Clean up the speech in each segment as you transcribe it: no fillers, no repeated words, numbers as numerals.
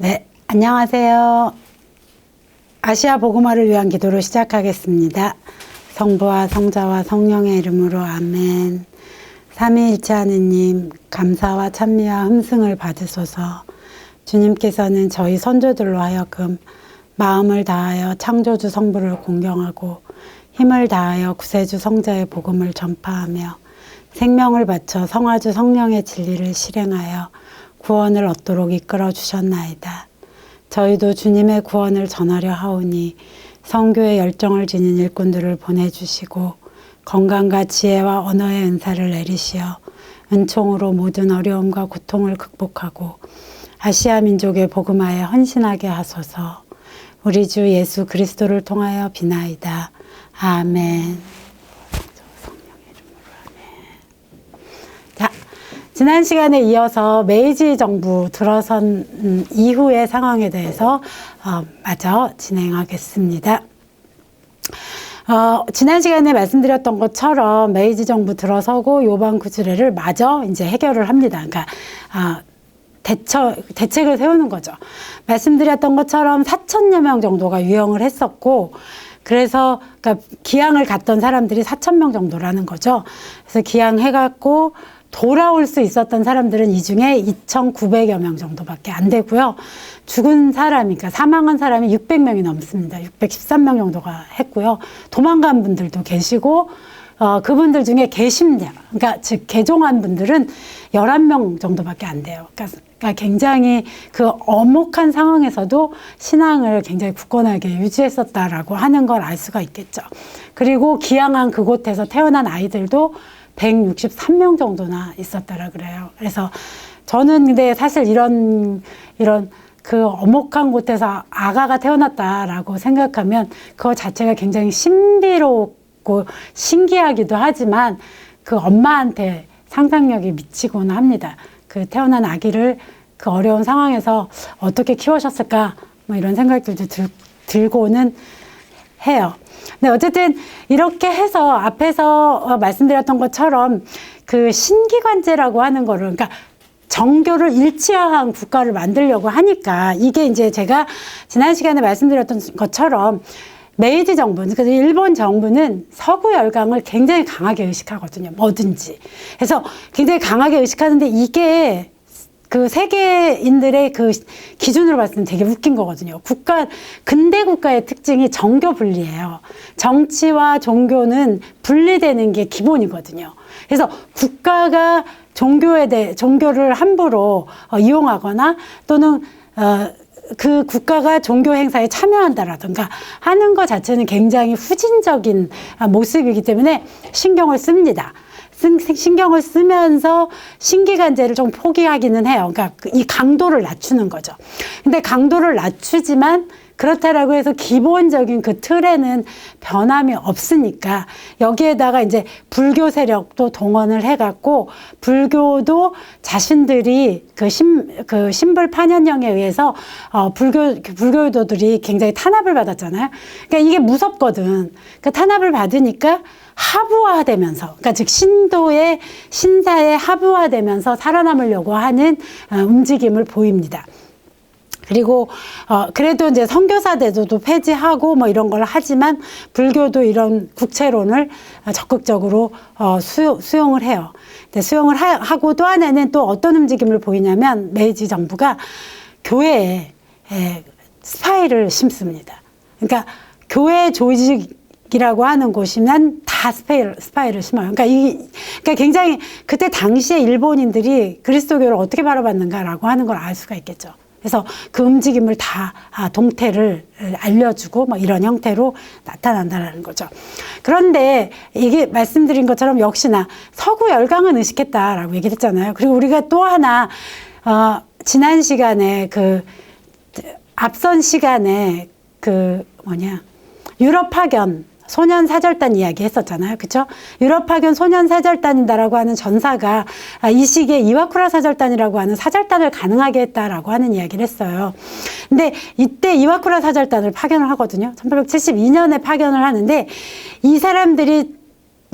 네, 안녕하세요. 아시아 복음화를 위한 기도로 시작하겠습니다. 성부와 성자와 성령의 이름으로 아멘. 삼위일체 하느님, 감사와 찬미와 흠승을 받으소서. 주님께서는 저희 선조들로 하여금 마음을 다하여 창조주 성부를 공경하고 힘을 다하여 구세주 성자의 복음을 전파하며 생명을 바쳐 성화주 성령의 진리를 실행하여 구원을 얻도록 이끌어 주셨나이다. 저희도 주님의 구원을 전하려 하오니 성교의 열정을 지닌 일꾼들을 보내주시고 건강과 지혜와 언어의 은사를 내리시어 은총으로 모든 어려움과 고통을 극복하고 아시아 민족의 복음화에 헌신하게 하소서. 우리 주 예수 그리스도를 통하여 비나이다. 아멘. 자, 지난 시간에 이어서 메이지 정부 들어선 이후의 상황에 대해서 마저 진행하겠습니다. 지난 시간에 말씀드렸던 것처럼 메이지 정부 들어서고 요방 구지례를 마저 이제 해결을 합니다. 그러니까 대책을 세우는 거죠. 말씀드렸던 것처럼 4천여 명 정도가 유영을 했었고, 그래서 그러니까 기항을 갔던 사람들이 4,000명 정도라는 거죠. 그래서 기항해갖고 돌아올 수 있었던 사람들은 이 중에 2,900여 명 정도밖에 안 되고요. 죽은 사람이, 그러니까 사망한 사람이 600명이 넘습니다. 613명 정도가 했고요. 도망간 분들도 계시고, 그분들 중에 개심자, 그러니까 즉 개종한 분들은 11명 정도밖에 안 돼요. 그러니까 굉장히 그 엄혹한 상황에서도 신앙을 굉장히 굳건하게 유지했었다라고 하는 걸 알 수가 있겠죠. 그리고 기항한 그곳에서 태어난 아이들도 163명 정도나 있었다라 그래요. 그래서 저는 근데 사실 이런 그 엄혹한 곳에서 아가가 태어났다라고 생각하면 그거 자체가 굉장히 신비롭고 신기하기도 하지만 그 엄마한테 상상력이 미치곤 합니다. 그 태어난 아기를 그 어려운 상황에서 어떻게 키우셨을까 뭐 이런 생각들도 들고는 해요. 근데 어쨌든 이렇게 해서 앞에서 말씀드렸던 것처럼 그 신기관제라고 하는 거를, 그러니까 정교를 일치화한 국가를 만들려고 하니까 이게 이제 제가 지난 시간에 말씀드렸던 것처럼 메이지 정부, 그러니까 일본 정부는 서구 열강을 굉장히 강하게 의식하거든요. 뭐든지. 그래서 굉장히 강하게 의식하는데 이게 그 세계인들의 그 기준으로 봤을 때 되게 웃긴 거거든요. 근대 국가의 특징이 정교 분리예요. 정치와 종교는 분리되는 게 기본이거든요. 그래서 국가가 종교를 함부로 이용하거나 또는 그 국가가 종교 행사에 참여한다라든가 하는 것 자체는 굉장히 후진적인 모습이기 때문에 신경을 씁니다. 신경을 쓰면서 신기관제를 좀 포기하기는 해요. 그러니까 이 강도를 낮추는 거죠. 근데 강도를 낮추지만 그렇다라고 해서 기본적인 그 틀에는 변함이 없으니까 여기에다가 이제 불교 세력도 동원을 해갖고 불교도 자신들이 그 신불 판현령에 의해서 불교도들이 굉장히 탄압을 받았잖아요. 그러니까 이게 무섭거든. 그 탄압을 받으니까 하부화되면서, 그러니까 즉 신사에 하부화되면서 살아남으려고 하는 움직임을 보입니다. 그리고 그래도 이제 선교사대도도 폐지하고 뭐 이런 걸 하지만 불교도 이런 국채론을 적극적으로 수용을 해요. 근데 수용을 하고 또 하나는 또 어떤 움직임을 보이냐면 메이지 정부가 교회에 스파이를 심습니다. 그러니까 교회 조직이라고 하는 곳이면 다 스파이를 심어요. 그러니까 굉장히 그때 당시에 일본인들이 그리스도교를 어떻게 바라봤는가라고 하는 걸 알 수가 있겠죠. 그래서 그 움직임을 다 동태를 알려주고 뭐 이런 형태로 나타난다는 거죠. 그런데 이게 말씀드린 것처럼 역시나 서구 열강은 의식했다라고 얘기를 했잖아요. 그리고 우리가 또 하나 지난 시간에 앞선 시간에 유럽 파견 소년 사절단 이야기 했었잖아요. 그쵸? 유럽 파견 소년 사절단이다라고 하는 전사가 이 시기에 이와쿠라 사절단이라고 하는 사절단을 가능하게 했다라고 하는 이야기를 했어요. 근데 이때 이와쿠라 사절단을 파견을 하거든요. 1872년에 파견을 하는데 이 사람들이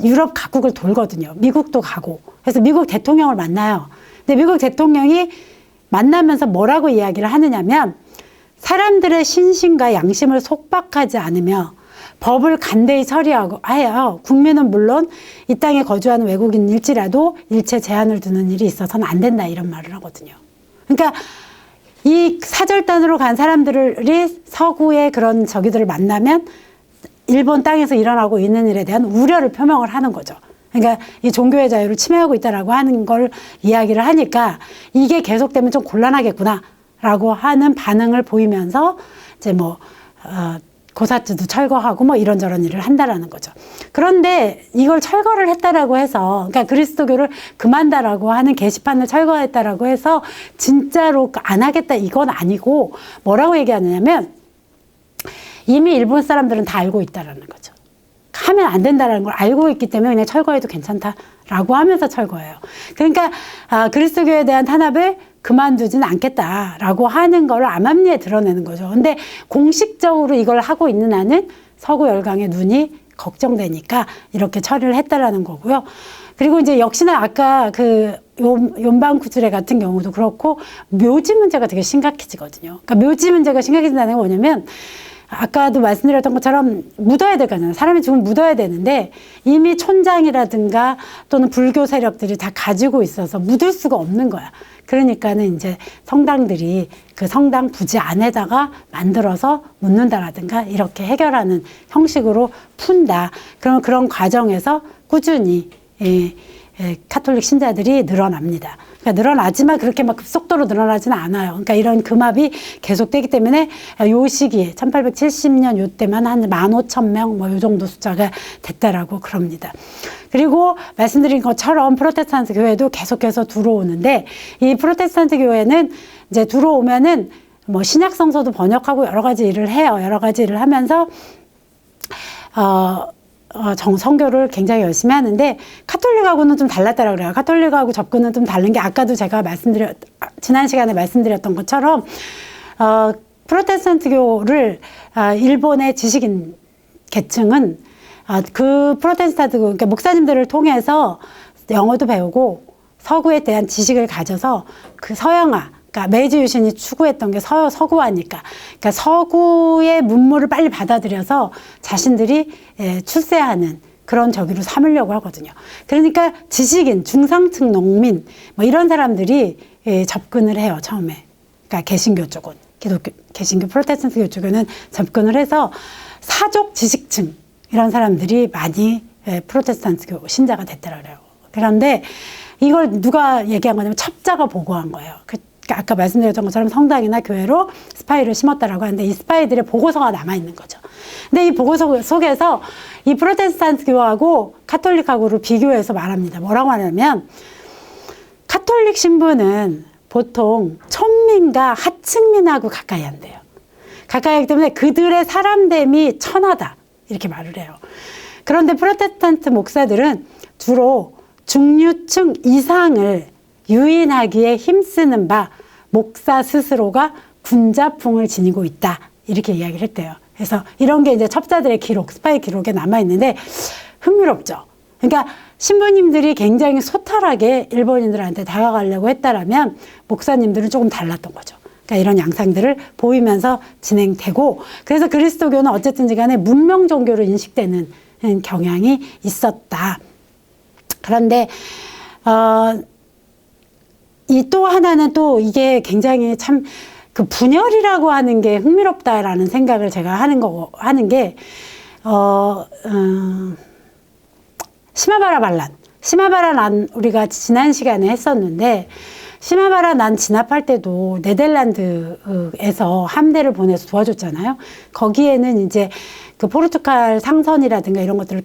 유럽 각국을 돌거든요. 미국도 가고. 그래서 미국 대통령을 만나요. 근데 미국 대통령이 만나면서 뭐라고 이야기를 하느냐면 사람들의 신심과 양심을 속박하지 않으며 법을 간대히 처리하여 국민은 물론 이 땅에 거주하는 외국인일지라도 일체 제한을 두는 일이 있어서는 안 된다 이런 말을 하거든요. 그러니까 이 사절단으로 간 사람들이 서구의 그런 저기들을 만나면 일본 땅에서 일어나고 있는 일에 대한 우려를 표명을 하는 거죠. 그러니까 이 종교의 자유를 침해하고 있다라고 하는 걸 이야기를 하니까 이게 계속되면 좀 곤란하겠구나라고 하는 반응을 보이면서 이제 뭐 고사츠도 철거하고 뭐 이런저런 일을 한다라는 거죠. 그런데 이걸 철거를 했다라고 해서, 그러니까 그리스도교를 그만다라고 하는 게시판을 철거했다라고 해서 진짜로 안 하겠다 이건 아니고 뭐라고 얘기하느냐면 이미 일본 사람들은 다 알고 있다라는 거죠. 하면 안 된다라는 걸 알고 있기 때문에 그냥 철거해도 괜찮다라고 하면서 철거해요. 그러니까 그리스도교에 대한 탄압을 그만두지는 않겠다라고 하는 걸 암암리에 드러내는 거죠. 근데 공식적으로 이걸 하고 있는 한은 서구 열강의 눈이 걱정되니까 이렇게 처리를 했다라는 거고요. 그리고 이제 역시나 아까 그 연방구주례 같은 경우도 그렇고 묘지 문제가 되게 심각해지거든요. 그러니까 묘지 문제가 심각해진다는 게 뭐냐면 아까도 말씀드렸던 것처럼 묻어야 될 거잖아요. 사람이 죽으면 묻어야 되는데 이미 촌장이라든가 또는 불교 세력들이 다 가지고 있어서 묻을 수가 없는 거야. 그러니까는 이제 성당들이 그 성당 부지 안에다가 만들어서 묻는다라든가 이렇게 해결하는 형식으로 푼다. 그럼 그런 과정에서 꾸준히 카톨릭 신자들이 늘어납니다. 그러니까 늘어나지만 그렇게 막 급속도로 늘어나지는 않아요. 그러니까 이런 금압이 계속되기 때문에 요 시기에 1870년 요때만 한 15,000명 뭐 요 정도 숫자가 됐다라고 그럽니다. 그리고 말씀드린 것처럼 프로테스탄트 교회도 계속해서 들어오는데 이 프로테스탄트 교회는 이제 들어오면은 뭐 신약 성서도 번역하고 여러 가지 일을 해요. 여러 가지 일을 하면서 성교를 굉장히 열심히 하는데 카톨릭하고는 좀 달랐다고 그래요. 카톨릭하고 접근은 좀 다른 게 아까도 제가 지난 시간에 말씀드렸던 것처럼 프로테스탄트교를 일본의 지식인 계층은 그 프로테스탄트 그러니까 목사님들을 통해서 영어도 배우고 서구에 대한 지식을 가져서 그 서양화 그러니까 메이지 유신이 추구했던 게 서구화니까. 그러니까 서구의 문물을 빨리 받아들여서 자신들이 출세하는 그런 저기로 삼으려고 하거든요. 그러니까 지식인, 중상층 농민 뭐 이런 사람들이 접근을 해요, 처음에. 그러니까 개신교 쪽은. 개신교 프로테스탄트 쪽에는 접근을 해서 사족 지식층 이런 사람들이 많이 프로테스탄트 신자가 됐다고 그래요. 그런데 이걸 누가 얘기한 거냐면 첩자가 보고한 거예요. 아까 말씀드렸던 것처럼 성당이나 교회로 스파이를 심었다라고 하는데 이 스파이들의 보고서가 남아있는 거죠. 근데 이 보고서 속에서 이 프로테스탄트 교하고 카톨릭하고를 비교해서 말합니다. 뭐라고 하냐면 카톨릭 신부는 보통 촌민과 하층민하고 가까이 한대요. 가까이 하기 때문에 그들의 사람됨이 천하다 이렇게 말을 해요. 그런데 프로테스탄트 목사들은 주로 중류층 이상을 유인하기에 힘쓰는 바 목사 스스로가 군자풍을 지니고 있다 이렇게 이야기를 했대요. 그래서 이런 게 이제 첩자들의 기록, 스파이 기록에 남아 있는데 흥미롭죠. 그러니까 신부님들이 굉장히 소탈하게 일본인들한테 다가가려고 했다라면 목사님들은 조금 달랐던 거죠. 그러니까 이런 양상들을 보이면서 진행되고 그래서 그리스도교는 어쨌든지 간에 문명 종교로 인식되는 경향이 있었다. 그런데 이 또 하나는 또 이게 굉장히 참 그 분열이라고 하는 게 흥미롭다라는 생각을 제가 하는 게 시마바라 난 우리가 지난 시간에 했었는데 시마바라 난 진압할 때도 네덜란드에서 함대를 보내서 도와줬잖아요. 거기에는 이제 그 포르투갈 상선이라든가 이런 것들을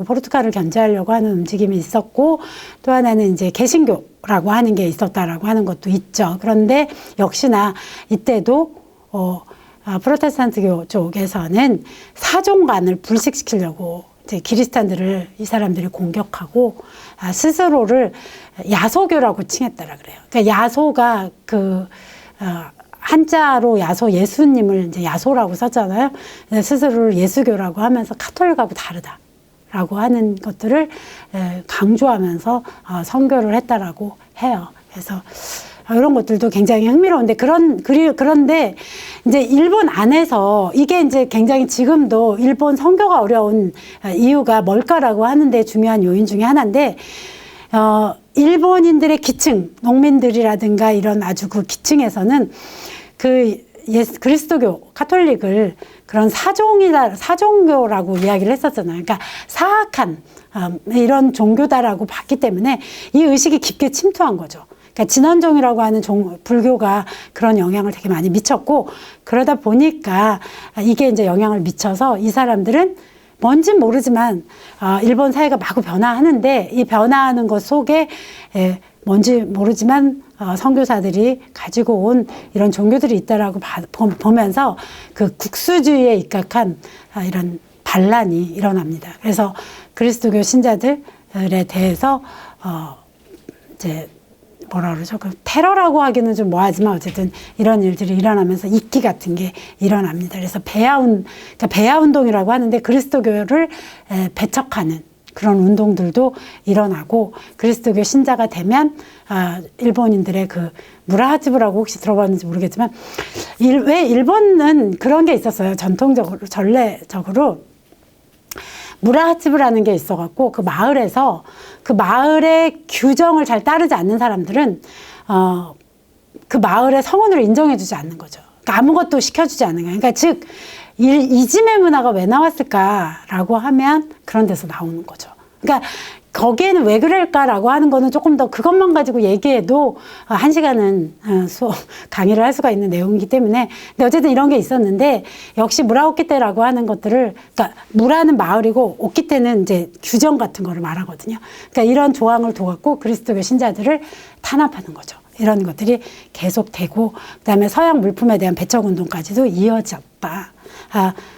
포르투갈을 견제하려고 하는 움직임이 있었고 또 하나는 이제 개신교라고 하는 게 있었다라고 하는 것도 있죠. 그런데 역시나 이때도 프로테스탄트교 쪽에서는 사종관을 불식시키려고 이제 기리스탄들을 이 사람들이 공격하고 스스로를 야소교라고 칭했다라 그래요. 그러니까 야소가 한자로 야소 예수님을 이제 야소라고 썼잖아요. 스스로를 예수교라고 하면서 카톨릭하고 다르다라고 하는 것들을 강조하면서 선교를 했다라고 해요. 그래서 이런 것들도 굉장히 흥미로운데 그런데 이제 일본 안에서 이게 이제 굉장히 지금도 일본 선교가 어려운 이유가 뭘까라고 하는데 중요한 요인 중에 하나인데 일본인들의 기층, 농민들이라든가 이런 아주 그 기층에서는 그리스도교, 카톨릭을 그런 사종교라고 이야기를 했었잖아요. 그러니까 사악한 이런 종교다라고 봤기 때문에 이 의식이 깊게 침투한 거죠. 그러니까 진원종이라고 하는 불교가 그런 영향을 되게 많이 미쳤고, 그러다 보니까 이게 이제 영향을 미쳐서 이 사람들은 뭔진 모르지만 일본 사회가 마구 변화하는데 이 변화하는 것 속에 뭔지 모르지만 선교사들이 가지고 온 이런 종교들이 있다라고 보면서 그 국수주의에 입각한 이런 반란이 일어납니다. 그래서 그리스도교 신자들에 대해서 이제 뭐라 그러죠? 그 테러라고 하기는 좀 뭐하지만 어쨌든 이런 일들이 일어나면서 입기 같은 게 일어납니다. 그래서 그러니까 배야 운동이라고 하는데 그리스도교를 배척하는 그런 운동들도 일어나고, 그리스도교 신자가 되면 일본인들의 그 무라하지부라고 혹시 들어봤는지 모르겠지만 왜 일본은 그런 게 있었어요. 전통적으로 전례적으로 무라하지부라는 게 있어갖고 그 마을에서 그 마을의 규정을 잘 따르지 않는 사람들은 그 마을의 성원으로 인정해주지 않는 거죠. 그러니까 아무것도 시켜주지 않는 거예요. 그러니까 즉 이지메 문화가 왜 나왔을까라고 하면 그런 데서 나오는 거죠. 그러니까 거기에는 왜 그럴까라고 하는 거는 조금 더 그것만 가지고 얘기해도 한 시간은 강의를 할 수가 있는 내용이기 때문에, 근데 어쨌든 이런 게 있었는데, 역시 무라오키테라고 하는 것들을, 그러니까 무라는 마을이고 오키테는 이제 규정 같은 거를 말하거든요. 그러니까 이런 조항을 둬갖고 그리스도교 신자들을 탄압하는 거죠. 이런 것들이 계속되고, 그다음에 서양 물품에 대한 배척 운동까지도 이어졌다.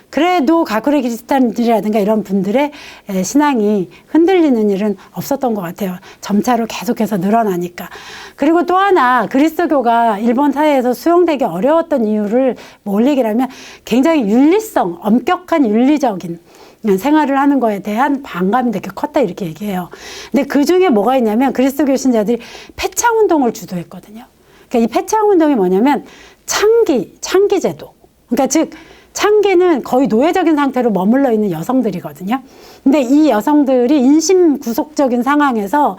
그래도 가쿠레 그리스도인들이라든가 이런 분들의 신앙이 흔들리는 일은 없었던 것 같아요. 점차로 계속해서 늘어나니까. 그리고 또 하나, 그리스도교가 일본 사회에서 수용되기 어려웠던 이유를 올리기라면 굉장히 윤리성, 엄격한 윤리적인 생활을 하는 거에 대한 반감이 되게 컸다 이렇게 얘기해요. 근데 그 중에 뭐가 있냐면 그리스도교 신자들이 폐창 운동을 주도했거든요. 그러니까 이 폐창 운동이 뭐냐면 창기 제도. 그러니까 즉 창기는 거의 노예적인 상태로 머물러 있는 여성들이거든요. 근데 이 여성들이 인심구속적인 상황에서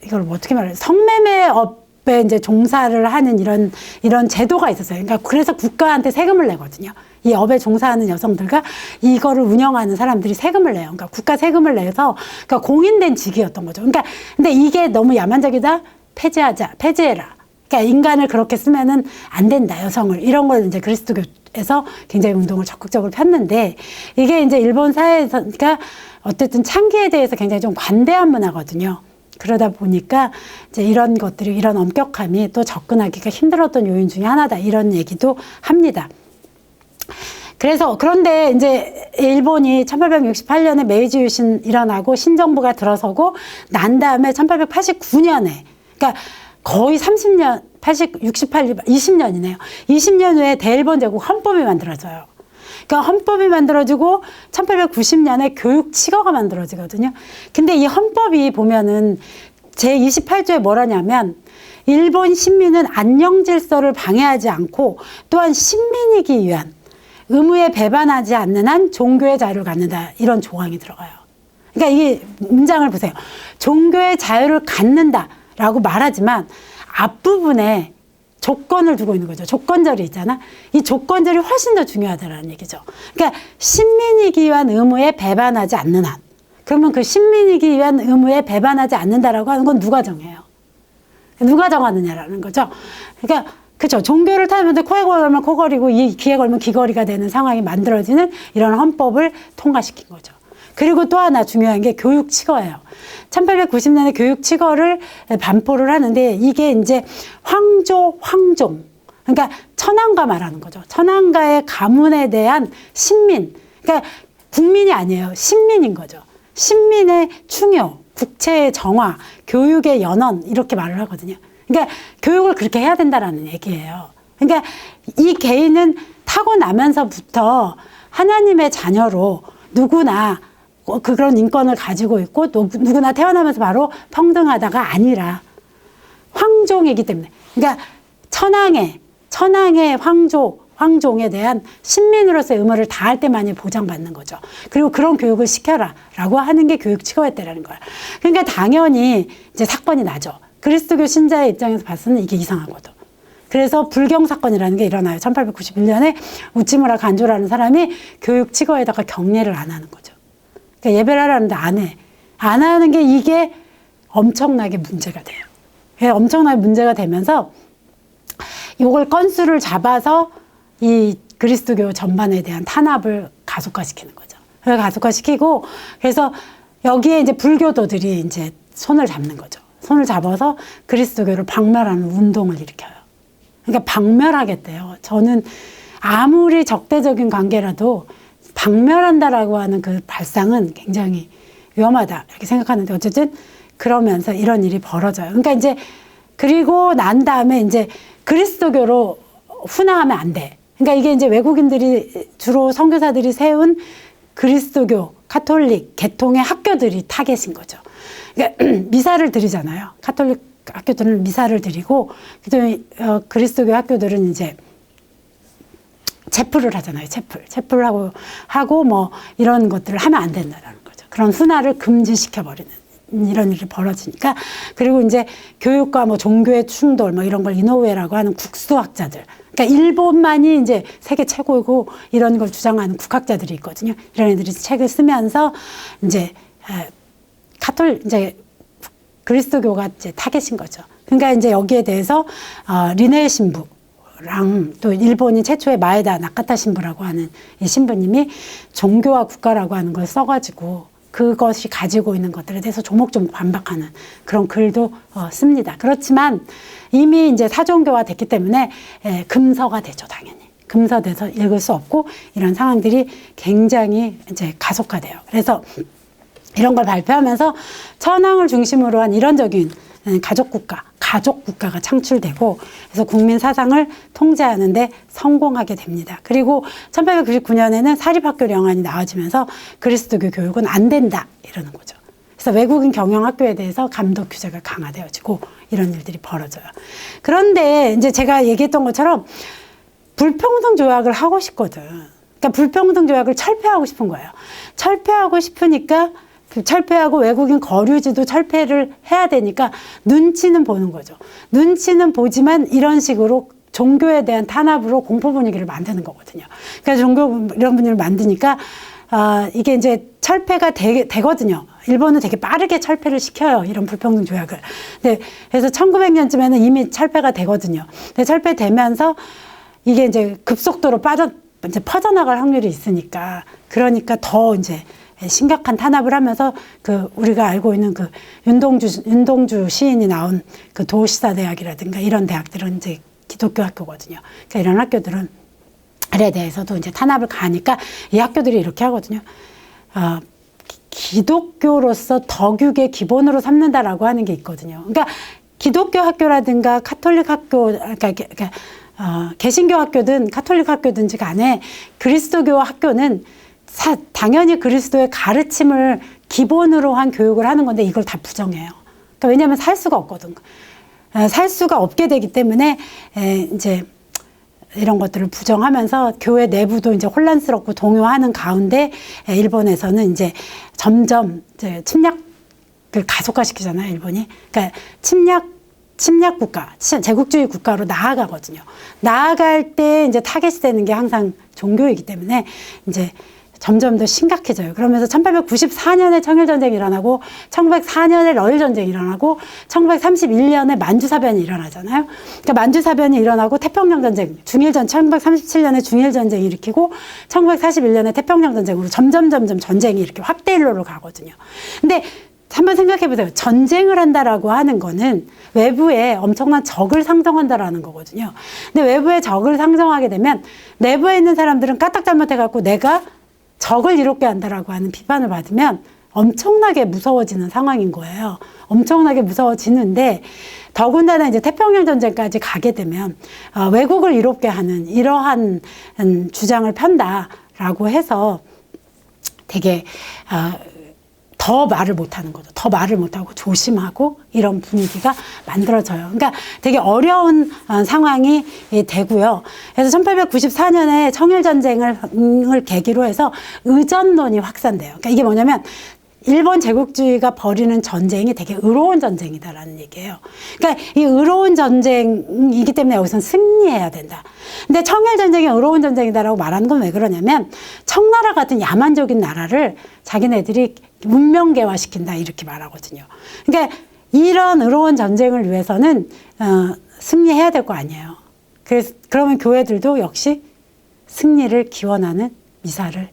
이걸 뭐 어떻게 말해요? 성매매업에 이제 종사를 하는 이런 제도가 있었어요. 그러니까 그래서 국가한테 세금을 내거든요. 이 업에 종사하는 여성들과 이거를 운영하는 사람들이 세금을 내요. 그러니까 국가 세금을 내서, 그러니까 공인된 직위였던 거죠. 그러니까 근데 이게 너무 야만적이다. 폐지해라. 그러니까 인간을 그렇게 쓰면은 안 된다, 여성을. 이런 걸 이제 그리스도교에서 굉장히 운동을 적극적으로 폈는데, 이게 이제 일본 사회에서, 그러니까 어쨌든 창기에 대해서 굉장히 좀 관대한 문화거든요. 그러다 보니까 이제 이런 것들이, 이런 엄격함이 또 접근하기가 힘들었던 요인 중에 하나다. 이런 얘기도 합니다. 그런데 이제 일본이 1868년에 메이지 유신 일어나고 신정부가 들어서고 난 다음에 1889년에, 그러니까 거의 30년, 20년이네요. 20년 후에 대일본 제국 헌법이 만들어져요. 그러니까 헌법이 만들어지고 1890년에 교육치거가 만들어지거든요. 근데 이 헌법이 보면은 제28조에 뭐라냐면, 일본 신민은 안녕질서를 방해하지 않고 또한 신민이기 위한 의무에 배반하지 않는 한 종교의 자유를 갖는다. 이런 조항이 들어가요. 그러니까 이 문장을 보세요. 종교의 자유를 갖는다 라고 말하지만 앞부분에 조건을 두고 있는 거죠. 조건절이 있잖아. 이 조건절이 훨씬 더 중요하다는 얘기죠. 그러니까 신민이기 위한 의무에 배반하지 않는 한. 그러면 그 신민이기 위한 의무에 배반하지 않는다라고 하는 건 누가 정해요? 누가 정하느냐라는 거죠. 그러니까 그렇죠. 종교를 타는데 코에 걸면 코걸이고 귀에 걸면 귀걸이가 되는 상황이 만들어지는 이런 헌법을 통과시킨 거죠. 그리고 또 하나 중요한 게 교육치거예요. 1890년에 교육치거를 반포를 하는데, 이게 이제 황종. 그러니까 천황가 말하는 거죠. 천황가의 가문에 대한 신민. 그러니까 국민이 아니에요. 신민인 거죠. 신민의 충효, 국채의 정화, 교육의 연원, 이렇게 말을 하거든요. 그러니까 교육을 그렇게 해야 된다라는 얘기예요. 그러니까 이 개인은 타고나면서부터 하나님의 자녀로 누구나 그런 인권을 가지고 있고 또 누구나 태어나면서 바로 평등하다가 아니라 황종이기 때문에, 그러니까 천황의 황종에 대한 신민으로서의 의무를 다할 때만이 보장받는 거죠. 그리고 그런 교육을 시켜라 라고 하는 게 교육 치거였다라는 거야. 그러니까 당연히 이제 사건이 나죠. 그리스도교 신자의 입장에서 봤을 때 이게 이상하거든. 그래서 불경 사건이라는 게 일어나요. 1891년에 우찌무라 간조라는 사람이 교육 치거에다가 경례를 안 하는 거죠. 그러니까 예배를 하라는데 안 해. 안 하는 게 이게 엄청나게 문제가 돼요. 엄청나게 문제가 되면서 이걸 건수를 잡아서 이 그리스도교 전반에 대한 탄압을 가속화시키는 거죠. 가속화시키고, 그래서 여기에 이제 불교도들이 이제 손을 잡는 거죠. 손을 잡아서 그리스도교를 박멸하는 운동을 일으켜요. 그러니까 박멸하겠대요. 저는 아무리 적대적인 관계라도 박멸한다라고 하는 그 발상은 굉장히 위험하다 이렇게 생각하는데, 어쨌든 그러면서 이런 일이 벌어져요. 그러니까 이제 그리고 난 다음에 이제 그리스도교로 훈화하면 안 돼. 그러니까 이게 이제 외국인들이 주로 선교사들이 세운 그리스도교 카톨릭 계통의 학교들이 타겟인 거죠. 그러니까 미사를 드리잖아요. 카톨릭 학교들은 미사를 드리고, 그다음에 그리스도교 학교들은 이제 체풀을 하잖아요. 체풀을 하고 뭐 이런 것들을 하면 안 된다라는 거죠. 그런 훈화를 금지시켜 버리는 이런 일이 벌어지니까. 그리고 이제 교육과 뭐 종교의 충돌 뭐 이런 걸 이노우에라고 하는 국수학자들, 그러니까 일본만이 이제 세계 최고이고 이런 걸 주장하는 국학자들이 있거든요. 이런 애들이 책을 쓰면서 이제 이제 그리스도교가 이제 타겟인 거죠. 그러니까 이제 여기에 대해서 리네 신부랑 또 일본인 최초의 마에다 나카타 신부라고 하는 이 신부님이 종교와 국가라고 하는 걸 써가지고 그것이 가지고 있는 것들에 대해서 조목조목 반박하는 그런 글도 씁니다. 그렇지만 이미 이제 사종교화 됐기 때문에 금서가 되죠, 당연히. 금서돼서 읽을 수 없고 이런 상황들이 굉장히 이제 가속화돼요. 그래서 이런 걸 발표하면서 천황을 중심으로 한 이런적인 가족국가가 창출되고, 그래서 국민 사상을 통제하는데 성공하게 됩니다. 그리고 1899년에는 사립학교령안이 나와지면서 그리스도교 교육은 안 된다 이러는 거죠. 그래서 외국인 경영학교에 대해서 감독 규제가 강화되어지고 이런 일들이 벌어져요. 그런데 이제 제가 얘기했던 것처럼 불평등 조약을 하고 싶거든. 그러니까 불평등 조약을 철폐하고 싶은 거예요. 철폐하고 싶으니까 철폐하고 외국인 거류지도 철폐를 해야 되니까 눈치는 보는 거죠. 눈치는 보지만 이런 식으로 종교에 대한 탄압으로 공포 분위기를 만드는 거거든요. 그러니까 종교 이런 분위기를 만드니까 이게 이제 철폐가 되거든요. 일본은 되게 빠르게 철폐를 시켜요. 이런 불평등 조약을. 네, 그래서 1900년쯤에는 이미 철폐가 되거든요. 근데 철폐되면서 이게 이제 급속도로 이제 퍼져나갈 확률이 있으니까, 그러니까 더 이제 심각한 탄압을 하면서 우리가 알고 있는 윤동주 시인이 나온 도시사대학이라든가 이런 대학들은 이제 기독교 학교거든요. 그러니까 이런 학교들은 에 대해서도 이제 탄압을 가하니까 이 학교들이 이렇게 하거든요. 기독교로서 덕육의 기본으로 삼는다라고 하는 게 있거든요. 그러니까 기독교 학교라든가 카톨릭 학교, 그러니까 개신교 학교든 카톨릭 학교든지 간에 그리스도교 학교는 당연히 그리스도의 가르침을 기본으로 한 교육을 하는 건데 이걸 다 부정해요. 그러니까 왜냐하면 살 수가 없거든. 살 수가 없게 되기 때문에 이제 이런 것들을 부정하면서 교회 내부도 이제 혼란스럽고 동요하는 가운데 일본에서는 이제 점점 이제 침략을 가속화시키잖아요, 일본이. 그러니까 침략 국가, 제국주의 국가로 나아가거든요. 나아갈 때 이제 타겟이 되는 게 항상 종교이기 때문에 이제 점점 더 심각해져요. 그러면서 1894년에 청일전쟁이 일어나고 1904년에 러일전쟁이 일어나고 1931년에 만주사변이 일어나잖아요. 그러니까 만주사변이 일어나고 태평양전쟁, 1937년에 중일전쟁이 일으키고 1941년에 태평양전쟁으로 점점 전쟁이 이렇게 확대 일로로 가거든요. 근데 한번 생각해 보세요. 전쟁을 한다라고 하는 거는 외부에 엄청난 적을 상정한다라는 거거든요. 근데 외부에 적을 상정하게 되면 내부에 있는 사람들은 까딱 잘못해갖고 내가 적을 이롭게 한다라고 하는 비판을 받으면 엄청나게 무서워지는 상황인 거예요. 엄청나게 무서워지는데, 더군다나 이제 태평양 전쟁까지 가게 되면 외국을 이롭게 하는 이러한 주장을 편다라고 해서 되게 더 말을 못하는 거죠. 더 말을 못하고 조심하고 이런 분위기가 만들어져요. 그러니까 되게 어려운 상황이 되고요. 그래서 1894년에 청일전쟁을 계기로 해서 의전론이 확산돼요. 그러니까 이게 뭐냐면 일본 제국주의가 벌이는 전쟁이 되게 의로운 전쟁이다라는 얘기예요. 그러니까 이 의로운 전쟁이기 때문에 여기서는 승리해야 된다. 근데 청일전쟁이 의로운 전쟁이다라고 말하는 건 왜 그러냐면 청나라 같은 야만적인 나라를 자기네들이 문명개화시킨다 이렇게 말하거든요. 그러니까 이런 의로운 전쟁을 위해서는 승리해야 될 거 아니에요. 그래서 그러면 교회들도 역시 승리를 기원하는 미사를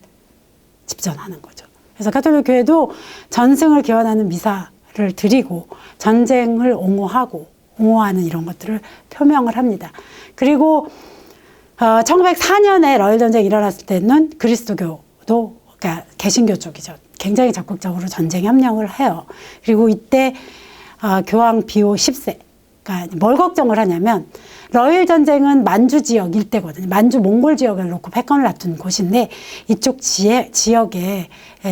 집전하는 거죠. 그래서 가톨릭 교회도 전승을 기원하는 미사를 드리고 전쟁을 옹호하는 이런 것들을 표명을 합니다. 그리고 1904년에 러일 전쟁이 일어났을 때는 그리스도교도 그러니까 개신교 쪽이죠. 굉장히 적극적으로 전쟁에 협력을 해요. 그리고 이때 교황 비오 10세가 뭘 걱정을 하냐면 러일 전쟁은 만주 지역 일대거든요. 만주 몽골 지역을 놓고 패권을 다툰 곳인데 이쪽 지역에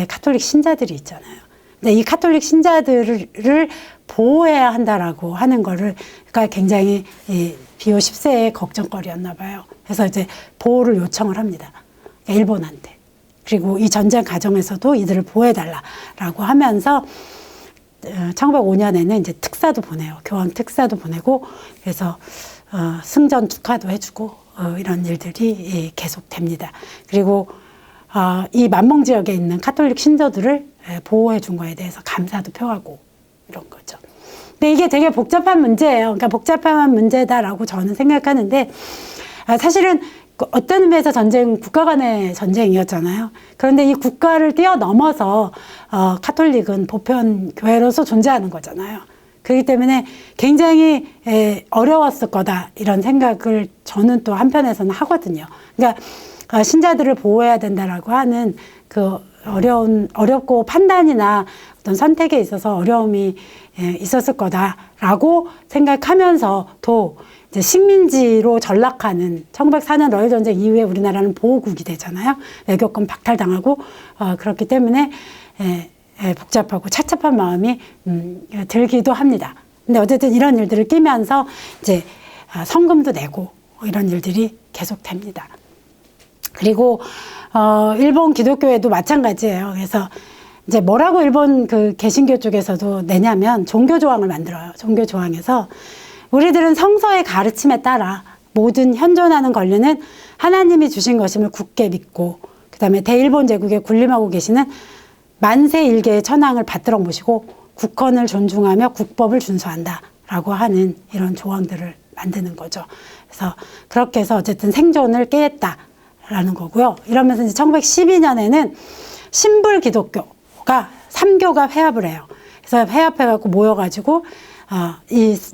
카톨릭 신자들이 있잖아요. 근데 이 카톨릭 신자들을 보호해야 한다라고 하는 거를 그러니까 굉장히 비오 10세의 걱정거리였나 봐요. 그래서 이제 보호를 요청을 합니다. 그러니까 일본한테. 그리고 이 전쟁 과정에서도 이들을 보호해달라라고 하면서 1905년에는 이제 특사도 보내요. 교황 특사도 보내고 그래서 승전 축하도 해주고 이런 일들이 계속됩니다. 그리고 이 만몽 지역에 있는 카톨릭 신도들을 보호해 준 거에 대해서 감사도 표하고 이런 거죠. 근데 이게 되게 복잡한 문제예요. 그러니까 복잡한 문제다라고 저는 생각하는데 사실은 어떤 의미에서 국가 간의 전쟁이었잖아요. 그런데 이 국가를 뛰어넘어서 카톨릭은 보편 교회로서 존재하는 거잖아요. 그렇기 때문에 굉장히 어려웠을 거다 이런 생각을 저는 또 한편에서는 하거든요. 그러니까 신자들을 보호해야 된다라고 하는 그 어렵고 판단이나 어떤 선택에 있어서 어려움이 있었을 거다라고 생각하면서도 이제 식민지로 전락하는 1904년 러일 전쟁 이후에 우리나라는 보호국이 되잖아요. 외교권 박탈당하고 그렇기 때문에 복잡하고 착잡한 마음이 들기도 합니다. 근데 어쨌든 이런 일들을 끼면서 이제 성금도 내고 이런 일들이 계속됩니다. 그리고 일본 기독교회도 마찬가지예요. 그래서 이제 뭐라고 일본 그 개신교 쪽에서도 내냐면 종교 조항을 만들어요. 종교 조항에서 우리들은 성서의 가르침에 따라 모든 현존하는 권리는 하나님이 주신 것임을 굳게 믿고 그다음에 대일본 제국에 군림하고 계시는 만세 일개의 천황을 받들어 모시고 국헌을 존중하며 국법을 준수한다라고 하는 이런 조항들을 만드는 거죠. 그래서 그렇게 해서 어쨌든 생존을 깨했다라는 거고요. 이러면서 이제 1912년에는 신불 기독교가 3교가 회합을 해요. 그래서 회합해갖고 모여가지고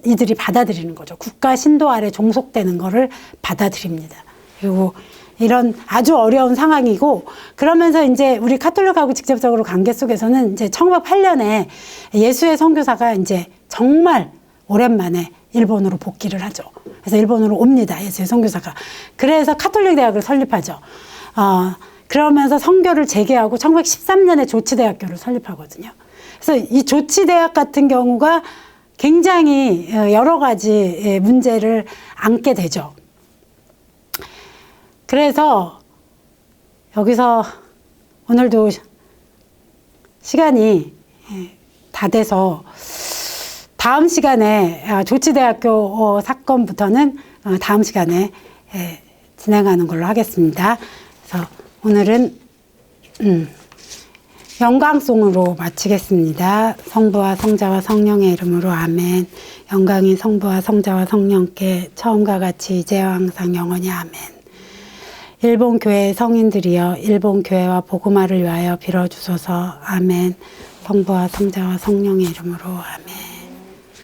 이들이 받아들이는 거죠. 국가 신도 아래 종속되는 거를 받아들입니다. 그리고 이런 아주 어려운 상황이고 그러면서 이제 우리 카톨릭하고 직접적으로 관계 속에서는 이제 1908년에 예수의 선교사가 이제 정말 오랜만에 일본으로 복귀를 하죠. 그래서 일본으로 옵니다. 예수의 선교사가. 그래서 카톨릭 대학을 설립하죠. 그러면서 선교를 재개하고 1913년에 조치대학교를 설립하거든요. 그래서 이 조치대학 같은 경우가 굉장히 여러 가지 문제를 안게 되죠. 그래서 여기서 오늘도 시간이 다 돼서 다음 시간에 조치대학교 사건부터는 다음 시간에 진행하는 걸로 하겠습니다. 그래서 오늘은 영광송으로 마치겠습니다. 성부와 성자와 성령의 이름으로 아멘. 영광이 성부와 성자와 성령께 처음과 같이 이제와 항상 영원히 아멘. 일본 교회의 성인들이여 일본 교회와 복음화를 위하여 빌어주소서. 아멘. 성부와 성자와 성령의 이름으로 아멘.